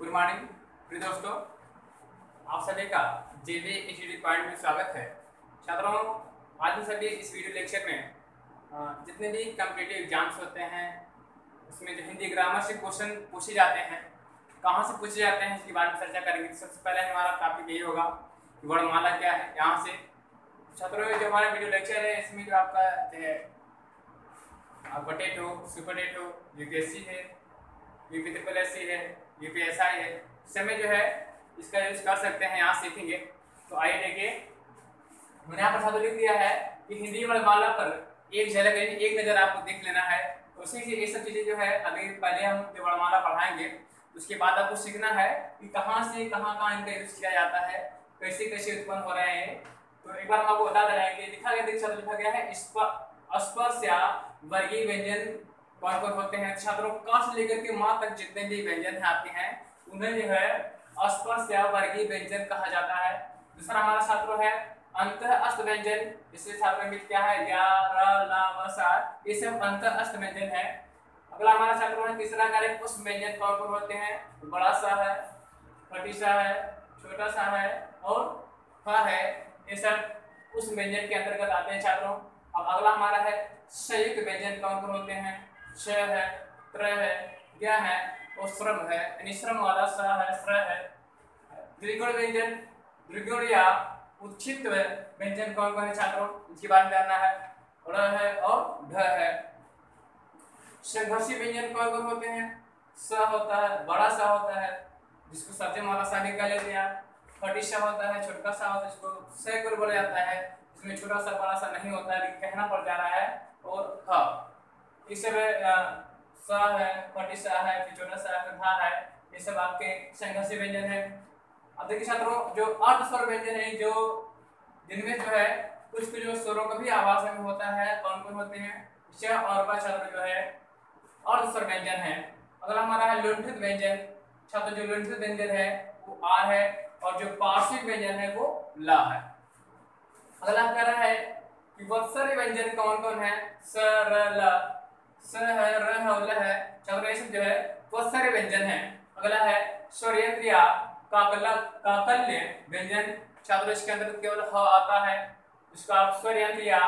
Good morning प्रिय दोस्तों, आप सभी का जेबी एचडी पॉइंट में स्वागत है। छात्रों, आज हम सभी इस वीडियो लेक्चर में जितने भी कॉम्पिटिटिव एग्जाम्स होते हैं उसमें जो हिंदी ग्रामर से क्वेश्चन पूछे जाते हैं, कहाँ से पूछे जाते हैं, इसके बारे में चर्चा करेंगे। सबसे पहले हमारा टॉपिक यही होगा कि वर्णमाला क्या है। यहाँ से छात्रों, जो हमारा वीडियो लेक्चर है इसमें जो आपका टेट हो, सुपर टेट हो, यूपीएससी है, यूपी ट्रिपल एससी है, यूपीएसआई है, समय जो है इसका यूज कर सकते हैं, यहाँ सीखेंगे। तो आइए देखिए, मैंने यहाँ पर छात्रों लिख दिया है कि हिंदी वर्णमाला पर एक झलक एक नजर आपको देख लेना है। तो उसी से ये सब चीजें जो है अभी पहले हम जो वर्णमाला पढ़ाएंगे उसके बाद आपको सीखना है कि कहाँ से कहाँ इनका यूज किया जाता है, कैसे कैसे उत्पन्न हो रहे हैं। तो एक बार हम आपको बता दे रहे हैं कि लिखा गया है स्पर्श या वर्गीय व्यंजन कौन कौन होते हैं। छात्रों, क से लेकर के मां तक जितने भी व्यंजन आते हैं उन्हें जो है स्पर्श या वर्गीय व्यंजन कहा जाता है। दूसरा हमारा छात्रों है अंतःस्थ व्यंजन। इससे छात्रों में क्या है, या र ला व सा, ये सब अंतःस्थ व्यंजन है। अगला हमारा छात्रों है तीसरा कार्य उस व्यंजन कौन कौन होते हैं। बड़ा सा है, फटी सा है, छोटा सा है और फ है, ये सब उस व्यंजन के अंतर्गत आते हैं छात्रों। अब अगला हमारा है संयुक्त व्यंजन कौन कौन होते हैं। श है, त्र है, ज्ञ है और श्रम है, यानी श्रम वाला स है, श्र है। द्विगुण व्यंजन, द्विगुण या उच्छित व्यंजन कौन कौन है छात्रों, इसके बारे में जानना है। ड़ है और ढ है। संघर्षी व्यंजन कौन कौन होते हैं। स होता है, बड़ा सा होता है जिसको सत्यम वाला सा निकाल लेते हैं। फटी सा होता है, छोटा सा होता है जिसको सैकुल बोला जाता है, इसमें छोटा सा बड़ा सा नहीं होता है, कहना पड़ जा रहा है। और ह इस सब स है, फटी सा है, फिर छोटा सा है, फिर धा है, ये सब आपके संघर्षी व्यंजन है। अब देखिए छात्रों, जो अर्ध स्वर व्यंजन है, जो जिनमें जो है कुछ जो स्वरों का भी आवाज में होता है, कौन कौन होते हैं। च और प छात्र जो है अर्ध स्वर व्यंजन है। अगला हमारा है लुंठित व्यंजन। छात्र, जो लुंठित व्यंजन है वो आ है और जो पार्श्विक व्यंजन है वो ला है। अगला कह रहा है कि वत्सर्य व्यंजन कौन कौन है। स र ल, स है, र है और ल है। छात्र, ये सब जो है वत्सर्य व्यंजन है। अगला है स्वरयंत्र या काकल्य व्यंजन। छात्र, इसके अंदर केवल ह आता है, इसको आप स्वरयंत्र या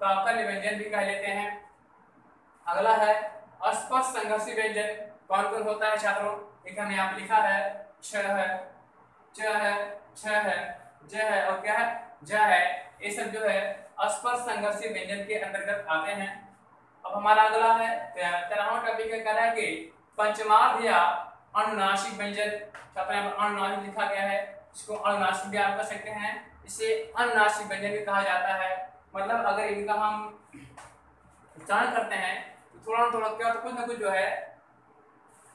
काकल्य व्यंजन भी कह लेते हैं। अगला है स्पर्श संघर्षी व्यंजन कौन कौन होता है छात्रों, एक हमने यहाँ पे लिखा है छ है, च है, छ है, ज है और क्या है, ज है। ये सब जो है स्पर्श संघर्षी व्यंजन के अंतर्गत आते हैं। अब हमारा अगला है 13वां टॉपिक है, कह रहा है कि पंचमार्ध या अनुनासिक व्यंजन। छात्रों, यहाँ पर अनुनासिक लिखा गया है, इसको अनुनासिक भी आप कर सकते हैं, इसे अनुनासिक व्यंजन भी कहा जाता है। मतलब अगर इनका हम उच्चारण करते हैं तो थोड़ा ना थोड़ा क्या, तो कुछ ना कुछ जो है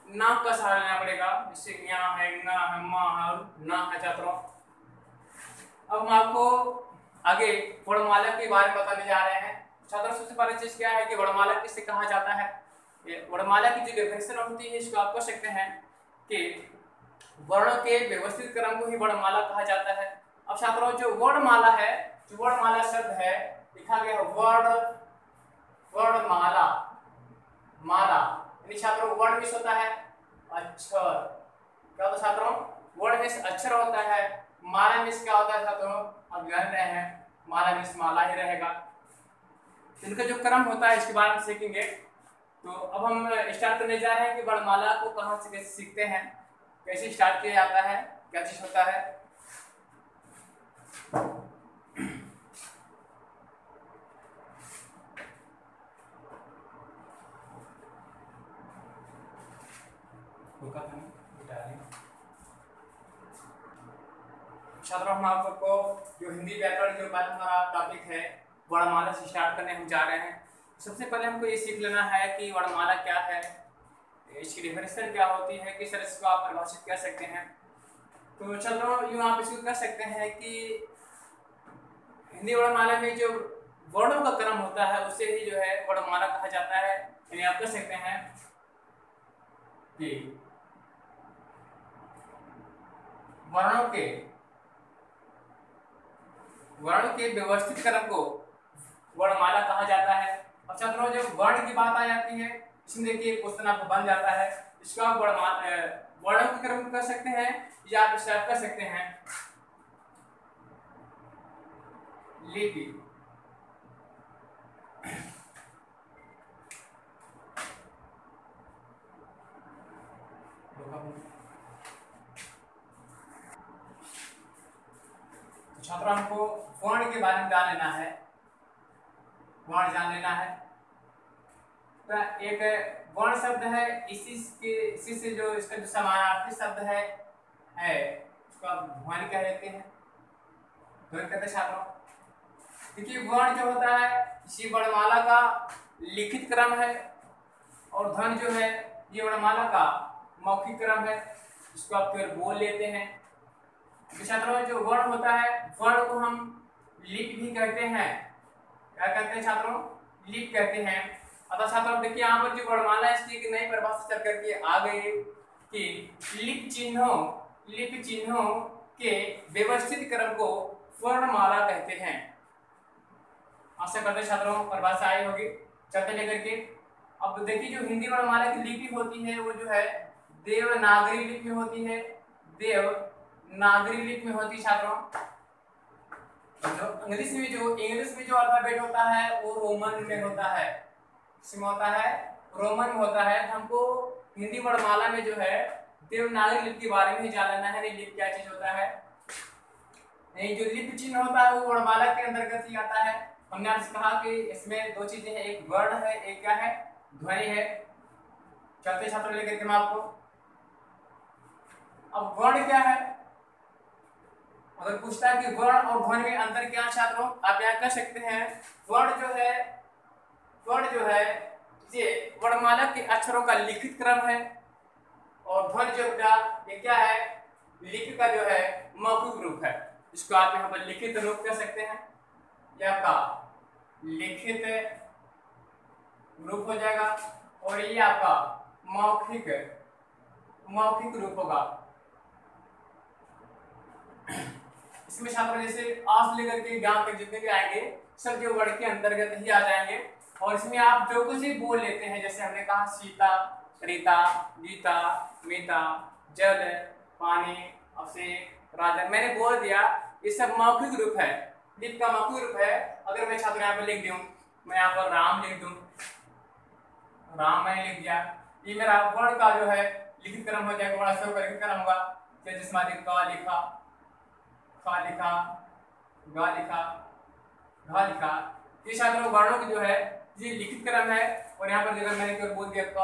नाक का सहारा लेना पड़ेगा, जिससे यहाँ है, ना है, मा है और ना है। छात्रों, अब हम आपको आगे वर्णमाला के बारे में बताने जा रहे हैं। छात्रों, सबसे पहले चीज क्या है कि वर्णमाला किससे कहा जाता है। ये वर्णमाला की जो डेफिनेशन होती है इसको आप कह सकते हैं कि वर्णों के व्यवस्थित क्रम को ही वर्णमाला कहा जाता है। अब छात्रों, जो वर्णमाला है, जो वर्णमाला शब्द है, लिखा गया वर्णमाला, माला, यानी छात्रों वर्ण मिस होता है अक्षर। क्या होता है छात्रों, वर्ण मिस अक्षर होता है। माला मिस क्या होता है छात्रों, अब जान रहे हैं, माला मिस माला ही रहेगा। इनका जो क्रम होता है इसके बारे में सीखेंगे। तो अब हम स्टार्ट करने जा रहे हैं कि वर्णमाला को कहाँ से कैसे सीखते हैं, कैसे स्टार्ट किया जाता है, क्या चीज होता है। छात्रों, हम आपको जो हिंदी व्याकरण के ऊपर हमारा टॉपिक है वर्णमाला से स्टार्ट करने हम जा रहे हैं। सबसे पहले हमको ये सीख लेना है कि वर्णमाला क्या है, इसकी डेफिनेशन क्या होती है, किस तरह से आप परिभाषित कर सकते हैं। तो छात्रों, यूँ आप इसको कह सकते हैं कि हिंदी वर्णमाला में जो वर्णों का क्रम होता है उसे ही जो है वर्णमाला कहा जाता है। यानी आप कह सकते हैं कि वर्ण के व्यवस्थित क्रम को वर्णमाला कहा जाता है। अब छात्रों, जब वर्ण की बात आ जाती है इसमें देखिए क्वेश्चन आपको बन जाता है, इसको आप वर्णों के क्रम कर सकते हैं या आप स्टेप कर सकते हैं लिपि। छात्रों हमको वर्ण के बारे में जान लेना है, वर्ण जान लेना है। तो एक वर्ण शब्द है, इसी से जो इसका जो समानार्थी शब्द है उसको आप ध्वनि कह लेते हैं, ध्वनि कहते हैं छात्रों। देखिए वर्ण जो होता है इसी वर्णमाला का लिखित क्रम है और ध्वनि जो है ये वर्णमाला का मौखिक क्रम है, इसको आप केवल बोल लेते हैं। तो छात्रों जो वर्ण होता है वर्ण को हम लिपि भी कहते हैं। क्या कहते हैं छात्रों? लिपि कहते हैं। अतः छात्रों देखिए यहाँ पर जो वर्णमाला है इसकी एक नई परिभाषा चल करके आ गई कि लिपि चिन्हों के व्यवस्थित क्रम को वर्णमाला कहते हैं। आशा करते हैं छात्रों परिभाषा आई होगी। चलते लेकर के अब देखिए जो हिंदी वर्णमाला की लिपि होती है वो जो है देवनागरी लिपि में होती है, देवनागरी लिपि में होती है छात्रों। जो इंग्लिश में जो अल्फाबेट होता है वो रोमन में होता है, इसमें होता है रोमन में होता है। हमको हिंदी वर्णमाला में जो है देवनागरी लिपि के बारे में ही जान लेना है। लिपि क्या चीज होता है, नहीं जो लिपि चिन्ह होता है वो वर्णमाला के अंतर्गत ही आता है। हमने आपसे कहा कि इसमें दो चीजें हैं, एक वर्ण है, एक क्या है, ध्वनि है। चलते छात्रों लेकर के मैं आपको, अब वर्ण क्या है, अगर पूछता है कि वर्ण और ध्वनि में अंतर क्या है छात्रों, आप यहाँ कह सकते हैं वर्ण जो है ये वर्णमाला के अक्षरों का लिखित क्रम है और ध्वनि जो ये क्या है, लिपि का जो है मौखिक रूप है। इसको आप यहाँ पर लिखित रूप कह सकते हैं, यह आपका लिखित रूप हो जाएगा और ये आपका मौखिक रूप होगा। इसमें छात्र जैसे आज लेकर के यहाँ तक जितने भी आएंगे सब जो वर्ण के अंतर्गत ही आ जाएंगे और इसमें आप जो कुछ भी बोल लेते हैं, जैसे हमने कहा सीता, रीता, गीता, मीता, जल, पानी, अभिषेक, राजा, मैंने बोल दिया ये सब मौखिक रूप है, लिपि का मौखिक रूप है। अगर मैं छात्र यहाँ पर लिख दूं, मैं यहाँ पर राम लिख दूं, राम मैंने लिख दिया, ये मेरा वर्ण का जो है लिखित क्रम हो जाएगा, वर्ण का लिखित क्रम होगा। जिसमें का लिखा, खा लिखा, गा लिखा, घा लिखा, ये छात्रों वर्णों की जो है ये लिखित क्रम है। और यहाँ पर जगह मैंने केवल बोल दिया क,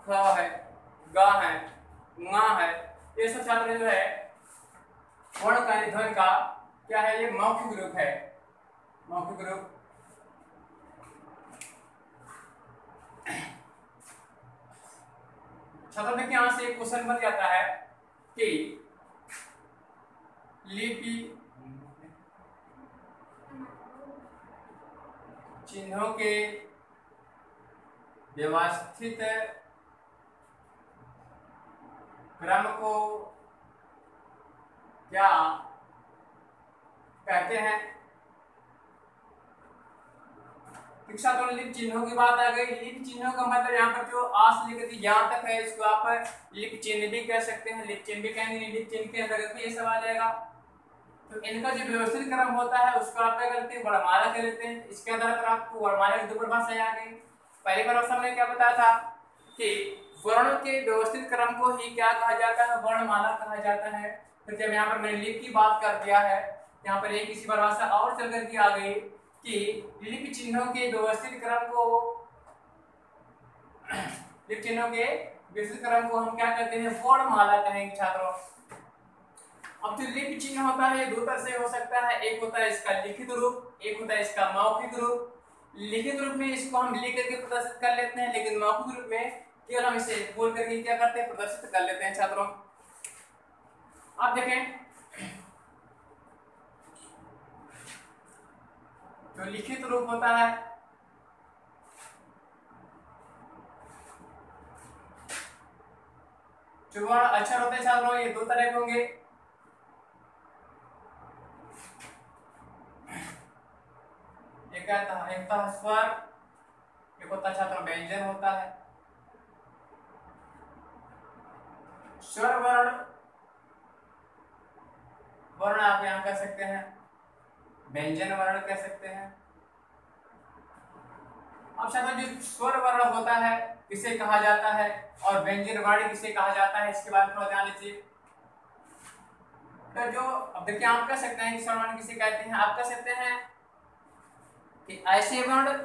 ख है, गा है, ङा है, ये सब छात्र जो है वर्ण का ध्वनि का क्या है, ये मौखिक रूप है, मौखिक रूप। छात्रों देखिए यहाँ से एक क्वेश्चन बन जाता है कि लिपि चिन्हों के व्यवस्थित क्रम को क्या कहते हैं। शिक्षा तो लिपि चिन्हों की बात आ गई। लिपि चिन्हों का मतलब यहाँ पर जो आज से लेकर यहाँ तक है इसको आप लिपि चिन्ह भी कह सकते हैं, लिपि चिन्ह भी कहेंगे, लिपि चिन्ह के अंतर्गत ये सब आ जाएगा। तो इनका जो व्यवस्थित क्रम होता है उसको आप क्या करते हैं, वर्णमाला कह लेते हैं। इसके आधार पर आपको वर्णमाला की दो परिभाषाएं आ गई। पहली परिभाषा में क्या बताया था कि वर्णों के व्यवस्थित क्रम को ही क्या कहा जाता है, वर्णमाला कहा जाता है। फिर जब यहाँ पर मैंने लिपि की बात कर दिया है, यहाँ पर एक इसी परिभाषा और चल करके आ गई कि लिपि चिन्हों के व्यवस्थित क्रम को, लिपि चिन्हों के व्यवस्थित क्रम को हम क्या कहते हैं, वर्णमाला कहेंगे छात्रों। अब जो लिपि चिन्ह होता है दो तरह से हो सकता है, एक होता है इसका लिखित रूप, एक होता है इसका मौखिक रूप। लिखित रूप में इसको हम लिख करके प्रदर्शित कर लेते हैं, लेकिन मौखिक रूप में केवल हम इसे बोल करके क्या करते हैं, प्रदर्शित कर लेते हैं छात्रों। आप देखें जो लिखित रूप होता है जो वर्ण अक्षर होते हैं छात्रों ये दो तरह के होंगे। एक होता है स्वर, एक होता है छात्रों व्यंजन होता है। स्वर वर्ण, वर्ण आप यहाँ कह सकते हैं, व्यंजन वर्ण कह सकते हैं। अब साथियों जो स्वर वर्ण होता है किसे कहा जाता है और व्यंजन वर्ण किसे कहा जाता है, इसके बारे में थोड़ा ध्यान लीजिए। तो जो अब देखिए आप कह सकते हैं कि स्वर वर्ण किसे कहते हैं, आप कह सकते हैं कि ऐसे वर्ण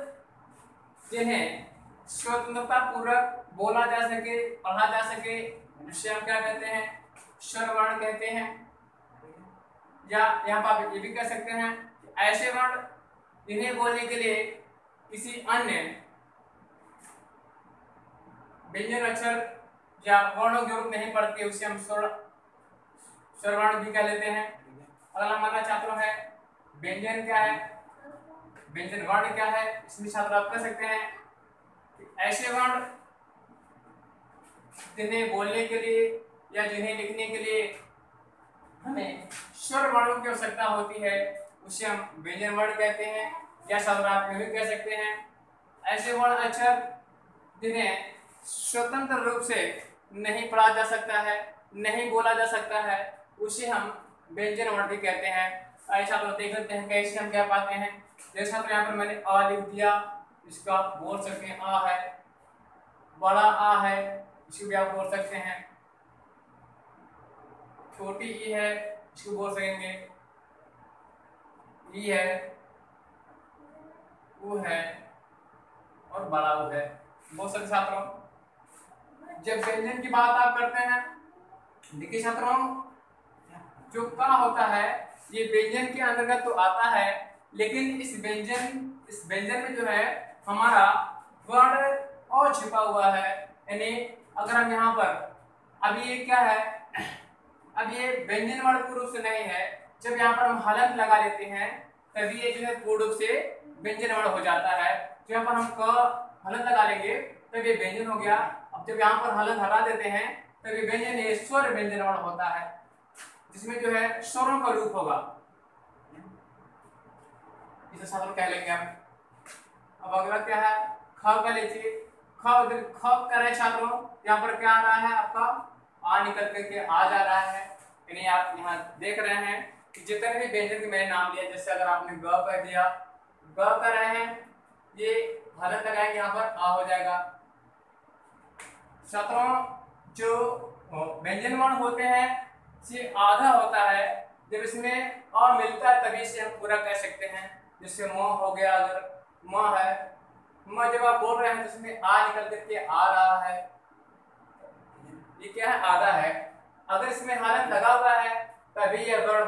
जिन्हें स्वतंत्रता पूर्वक बोला जा सके, पढ़ा जा सके, जिसे हम क्या कहते हैं, स्वर वर्ण कहते हैं। या यहाँ पर आप ये भी कह सकते हैं कि ऐसे वर्ण जिन्हें बोलने के लिए किसी अन्य व्यंजन अक्षर या वर्णों की जरूरत नहीं पड़ती, उसे हम स्वर वर्ण भी कह लेते हैं। अगला हमारा छात्रों है व्यंजन क्या है, व्यंजन वर्ण क्या है। इसमें छात्र आप कह सकते हैं कि ऐसे वर्ण जिन्हें बोलने के लिए या जिन्हें लिखने के लिए हमें स्वर वर्णों की आवश्यकता होती है, उसे हम व्यंजन वर्ण कहते हैं। या छात्र आप ये भी कह सकते हैं ऐसे वर्ण अक्षर जिन्हें स्वतंत्र रूप से नहीं पढ़ा जा सकता है, नहीं बोला जा सकता है, उसे हम व्यंजन वर्ण भी कहते हैं। ऐसे छात्र देख लेते हैं कैसे हम क्या पाते हैं। जैसे छात्र यहाँ पर मैंने अ लिख दिया, इसका आप बोल सकते हैं आ है, बड़ा आ है, इसको भी आप बोल सकते हैं। छोटी ई है, इसको बोल सकेंगे ई है, ऊ है और बड़ा ऊ है। बहुत सारे छात्रों जब व्यंजन की बात आप करते हैं, देखिए छात्रों जो का होता है ये व्यंजन के अंतर्गत तो आता है, लेकिन इस व्यंजन में जो है हमारा वर्ण और छिपा हुआ है। यानी अगर हम यहाँ पर अब ये क्या है, अब ये व्यंजन वर्ण पूर्ण रूप से नहीं है, जब यहाँ पर हम हलंत लगा लेते हैं तभी ये जो है पूर्ण रूप से व्यंजन वर्ण हो जाता है। तो यहाँ पर हम क हलंत लगा लेंगे तब ये व्यंजन हो गया। अब जब यहाँ पर हलंत हटा देते हैं तब ये व्यंजन, ये स्वर व्यंजन वर्ण होता है, जिसमें जो है स्वरों का रूप होगा, इसे साधारण कह लेंगे हम। अब अगला क्या है, ख का लीजिए। ख कर रहे छात्रों, यहाँ पर क्या आ रहा है आपका आ निकल करके आ जा रहा है। यानी आप यहाँ देख रहे हैं कि जितने भी व्यंजन के मैंने नाम लिया, जैसे अगर आपने ग कह दिया, ग कर रहे हैं, ये हलंत लगाएंगे यहाँ पर आ हो जाएगा। छात्रों जो व्यंजन वर्ण होते हैं से आधा होता है, जब इसमें अ मिलता है तभी से हम पूरा कह सकते हैं। जैसे म हो गया, अगर म है, म जब आप बोल रहे हैं तो इसमें आ निकल करके आ रहा है, ये क्या है आधा है। अगर इसमें हलंत लगा हुआ है तभी यह वर्ण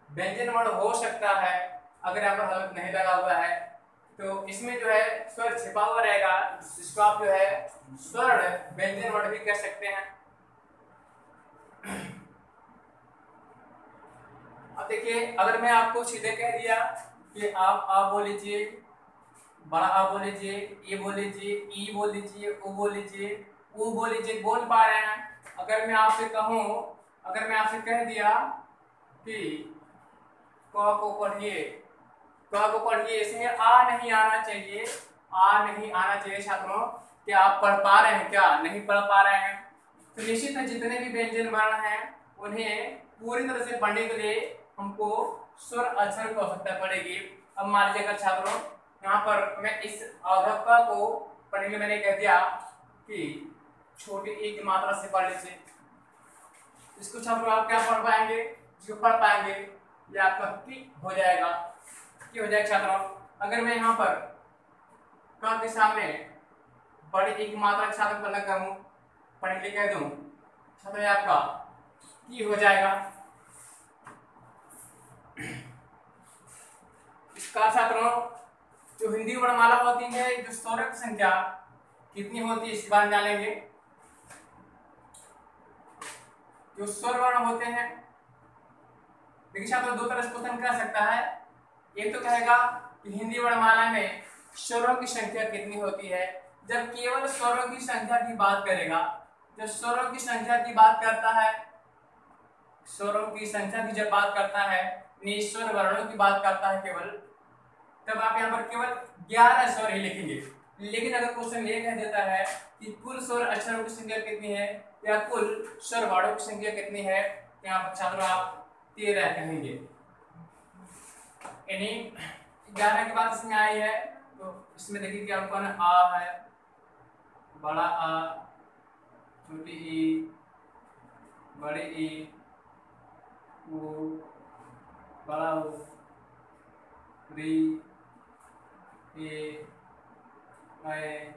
व्यंजन वर्ण हो सकता है। अगर यहाँ पर हलंत नहीं लगा हुआ है तो इसमें जो है स्वर छिपा हुआ रहेगा, जिसको आप जो है स्वर्ण व्यंजन वर्ण भी कह सकते हैं। अब देखिए अगर मैं आपको सीधे कह दिया कि आप बोल लीजिए, बड़ा आ बोल लीजिए, ए बोल लीजिए, ई बोल लीजिए, ओ बोल लीजिए, ऊ बोल लीजिए, बोल पा रहे हैं। अगर मैं आपसे कहूँ, अगर मैं आपसे कह दिया कि क को पढ़िए, क को पढ़िए, इसमें आ नहीं आना चाहिए, आ नहीं आना चाहिए छात्रों। क्या आप पढ़ पा रहे हैं, क्या नहीं पढ़ पा रहे हैं? तो निश्चित है जितने भी व्यंजन वर्ण हैं उन्हें पूरी तरह से पढ़ने के लिए हमको स्वर अक्षर की आवश्यकता पड़ेगी। अब मान लीजिए अगर छात्रों यहाँ पर मैं इस अवधक को पढ़ने के लिए मैंने कह दिया कि छोटी ई की मात्रा से पढ़ लीजिए, इसको छात्रों आप क्या पढ़ पाएंगे, इसको पढ़ पाएंगे, ये आपका की हो जाएगा, की हो जाएगा छात्रों। अगर मैं यहाँ पर क के सामने बड़ी ई की मात्रा छात्र पर लगा हूँ, पढ़ने के लिए कह दूं, छात्र आपका की हो जाएगा। इसका छात्रों जो हिंदी वर्णमाला होती है, जो स्वरों की संख्या कितनी होती है इस बार जानेंगे। जो स्वर वर्ण होते हैं, देखिए छात्रों दो तरह से क्वेश्चन कर सकता है। एक तो कहेगा कि हिंदी वर्णमाला में स्वरों की संख्या कितनी होती है, जब केवल स्वरों की संख्या की बात करेगा, जब स्वरों की संख्या की बात करता है, स्वरों की संख्या की जब बात करता है, स्वर वर्णों की बात करता है केवल, तब आप यहाँ पर केवल 11 स्वर ही लिखेंगे। लेकिन अगर क्वेश्चन ये कह देता है कि कुल स्वर अक्षरों की संख्या कितनी है या कुल स्वर वर्णों की संख्या कितनी है, तो यहाँ पर छात्रों आप 13 कहेंगे। यानी 11 के बाद इसमें आई है, तो इसमें देखिए क्या कौन आ है, बड़ा आ, छोटी ई, बड़ी ई, ऊ, बड़ा ऊ, री, ए, ऐ,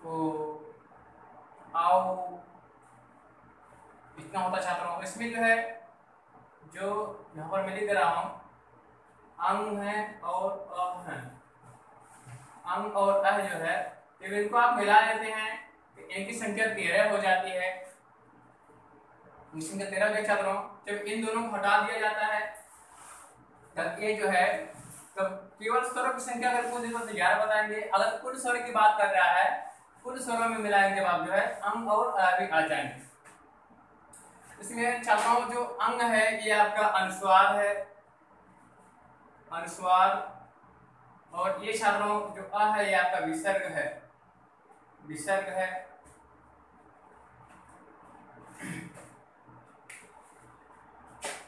ओ, आओ, इतना होता छात्रों। इसमें जो है, जो यहाँ पर मैं लिख रहा हूँ, अंग है और अ है, अंग और अ जो है, जब इनको आप मिला लेते हैं तो इनकी संख्या 13 हो जाती है। इनकी संख्या 13 हो जाती है छात्रों। जब इन दोनों को हटा दिया जाता है तब ये जो है, तब केवल स्वरों की संख्या अगर कुल देखो तो 11 बताएंगे। अगर कुल स्वर की बात कर रहा है, कुल स्वरों में मिलाएंगे जब आप जो है अंग और अ भी आ जाएंगे। इसमें छात्रों जो अंग है ये आपका अनुस्वार है, अनुस्वार, और ये छात्रों जो अ है ये आपका विसर्ग है, विसर्ग है।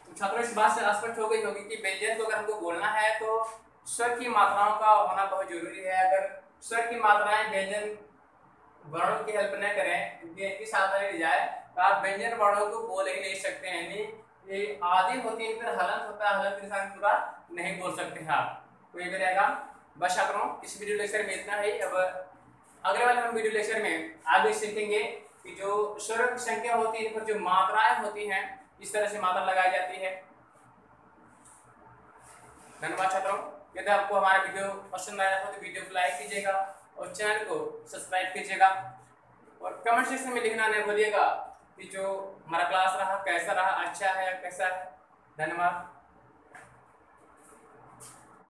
तो छात्रों इस बात से स्पष्ट हो गई होगी कि व्यंजन को अगर हमको बोलना है तो स्वर की मात्राओं का होना बहुत जरूरी है। अगर स्वर की मात्राएं व्यंजन वर्णों की हेल्प न करें, इनकी सहायता ली जाए, तो आप व्यंजन वर्णों को बोल ही नहीं सकते हैं। यानी ये आदि होती है, फिर हलंत होता है, हलंत के साथ पूरा नहीं बोल सकते हैं आप। तो ये रहेगा। बस छात्रों इस वीडियो लेक्चर में इतना ही। अब अगले वाले हम वीडियो लेक्चर में आगे सीखेंगे कि जो स्वर की संख्या होती है, इन पर जो मात्राएं होती हैं, इस तरह से मात्रा लगाई जाती है। धन्यवाद छात्रों। यदि आपको हमारा वीडियो पसंद आया हो तो वीडियो को लाइक कीजिएगा और चैनल को सब्सक्राइब कीजिएगा, और कमेंट सेक्शन में लिखना नहीं भूलिएगा कि जो हमारा क्लास रहा कैसा रहा, अच्छा है या कैसा है। धन्यवाद।